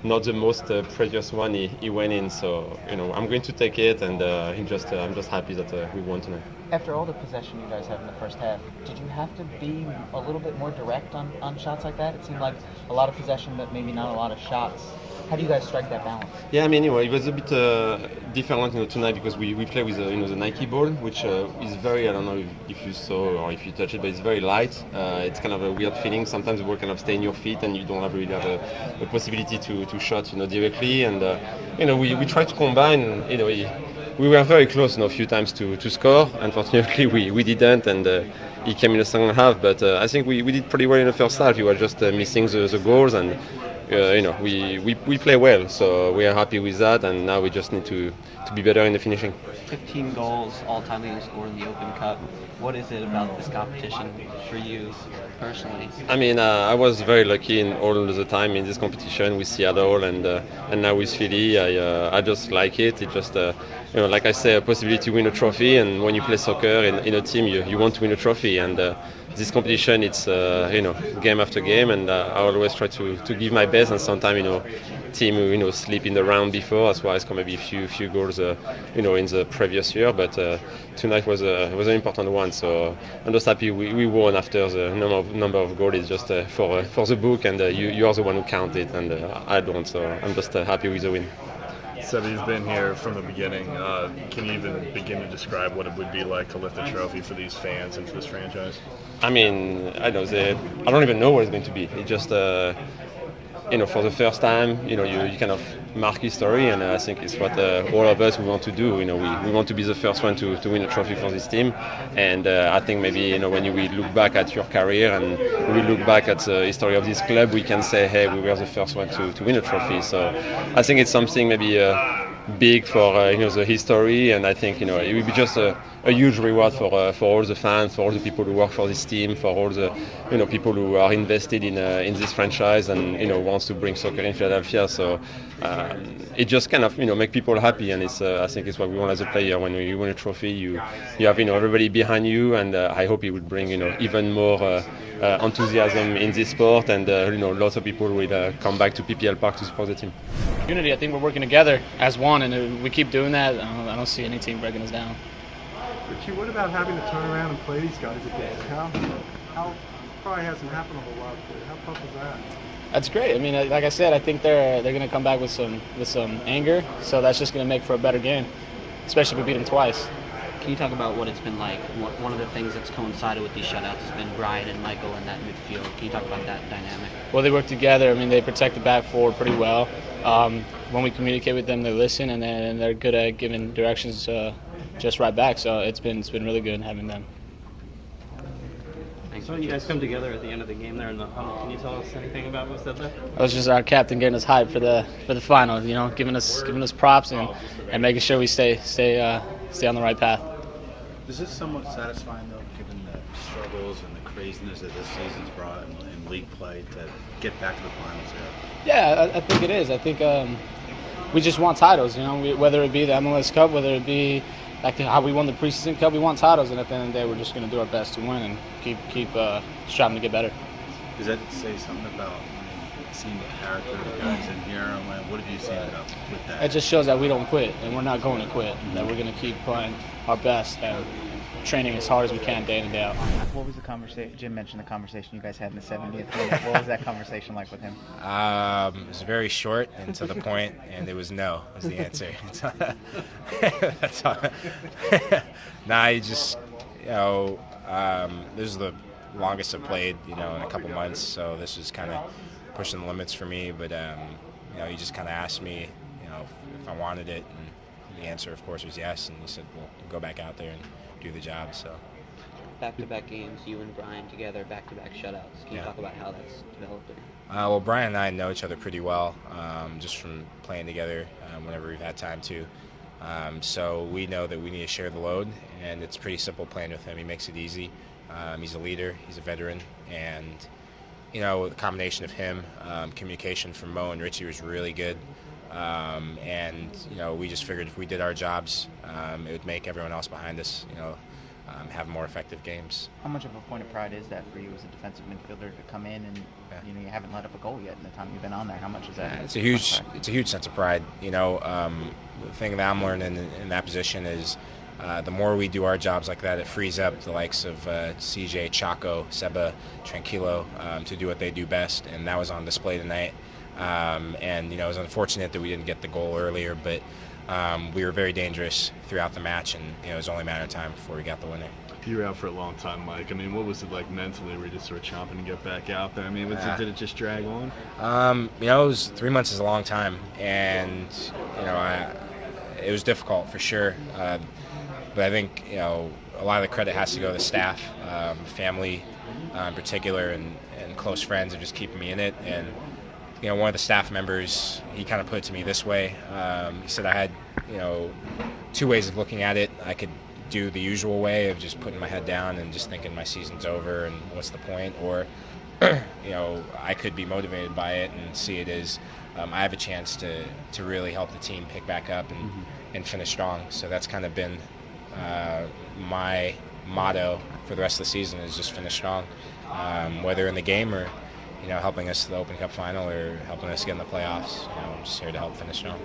not the most previous one he went in. So I'm going to take it, and I'm just happy that we won tonight. After all the possession you guys had in the first half, did you have to be a little bit more direct on shots like that? It seemed like a lot of possession, but maybe not a lot of shots. How do you guys strike that balance? Yeah, I mean, it was a bit different, tonight because we play with the Nike ball, which is very, I don't know if you saw or if you touch it, but it's very light. It's kind of a weird feeling. Sometimes the ball kind of stay in your feet and you don't really have a possibility to shot, directly. And we try to combine. We were very close, a few times to score. Unfortunately, we didn't, and he came in the second half. But I think we did pretty well in the first half. We were just missing the goals and. We play well, so we are happy with that, and now we just need to be better in the finishing. 15 goals, all-time leading scorer in the Open Cup. What is it about this competition for you personally? I mean, I was very lucky in all the time in this competition with Seattle and now with Philly. I just like it. It just like I say, a possibility to win a trophy. And when you play soccer in a team, you want to win a trophy. And this competition, it's game after game, and I always try to give my best. And sometimes team sleep in the round before. That's why I scored maybe a few goals in the previous year. But tonight was an important one. So I'm just happy we won after the number of goals. It's just for the book, and you are the one who count it, and I don't. So I'm just happy with the win. Seb, you've been here from the beginning. Can you even begin to describe what it would be like to lift a trophy for these fans and for this franchise? I mean, I don't even know what it's going to be. It just, for the first time, you kind of mark history, and I think it's what all of us we want to do. We want to be the first one to win a trophy for this team, and I think maybe when we look back at your career and we look back at the history of this club, we can say, hey, we were the first one to win a trophy. So I think it's something maybe big for the history, and I think it will be just a huge reward for all the fans, for all the people who work for this team, for all the people who are invested in this franchise and wants to bring soccer in Philadelphia. So it just kind of make people happy, and it's I think it's what we want as a player. When you win a trophy, you have everybody behind you, and I hope it would bring even more enthusiasm in this sport, and lots of people will come back to PPL Park to support the team. Unity. I think we're working together as one, and if we keep doing that, I don't see any team breaking us down. Richie, what about having to turn around and play these guys again? How probably hasn't happened a whole lot for you. How tough is that? That's great. I mean, like I said, I think they're going to come back with some anger, so that's just going to make for a better game, especially if we beat them twice. Can you talk about what it's been like? One of the things that's coincided with these shutouts has been Brian and Michael in that midfield. Can you talk about that dynamic? Well, they work together. I mean, they protect the back four pretty well. When we communicate with them, they listen, and they're good at giving directions just right back. So it's been really good having them. Thanks. So you guys come together at the end of the game there in the huddle. Can you tell us anything about what was said there? That was just our captain getting us hyped for the final. Giving us props and making sure we stay on the right path. Is this somewhat satisfying, though, given the struggles and the craziness that this season's brought in league play, to get back to the finals here? Yeah, I think it is. I think we just want titles, whether it be the MLS Cup, whether it be like how we won the preseason cup, we want titles, and at the end of the day, we're just going to do our best to win and keep striving to get better. Does that say something about seeing the character of the guys in here? What have you seen with that? It just shows that we don't quit, and we're not going to quit, that we're going to keep playing our best and training as hard as we can day in and day out. What was the conversation? Jim mentioned the conversation you guys had in the 70th minute. What was that conversation like with him? It was very short and to the point, and it was no was the answer. That's all. He just, this is the longest I've played, in a couple months, so this was kind of pushing the limits for me. But he just kind of asked me, if I wanted it, and the answer, of course, was yes. And he said, "Well, go back out there and do the job." So, back-to-back games, you and Brian together, back-to-back shutouts. Can you talk about how that's developed? Well, Brian and I know each other pretty well, just from playing together whenever we've had time to. So we know that we need to share the load, and it's pretty simple playing with him. He makes it easy. He's a leader. He's a veteran, and the combination of him, communication from Mo and Richie was really good. And we just figured if we did our jobs, it would make everyone else behind us, have more effective games. How much of a point of pride is that for you as a defensive midfielder to come in and you haven't let up a goal yet in the time you've been on there? How much is that? It's a huge sense of pride. The thing that I'm learning in that position is the more we do our jobs like that, it frees up the likes of CJ, Chaco, Seba, Tranquilo to do what they do best, and that was on display tonight. It was unfortunate that we didn't get the goal earlier, but we were very dangerous throughout the match, and it was only a matter of time before we got the winner. You were out for a long time, Mike. I mean, what was it like mentally? Were you just sort of chomping to get back out there? I mean, did it just drag on? It was 3 months is a long time, and it was difficult for sure. But I think a lot of the credit has to go to the staff, family in particular, and close friends are just keeping me in it. And one of the staff members, he kind of put it to me this way. He said I had two ways of looking at it. I could do the usual way of just putting my head down and just thinking my season's over and what's the point, or I could be motivated by it and see it as I have a chance to really help the team pick back up and finish strong. So that's kind of been my motto for the rest of the season, is just finish strong, whether in the game or helping us to the Open Cup final or helping us get in the playoffs. I'm just here to help finish strong.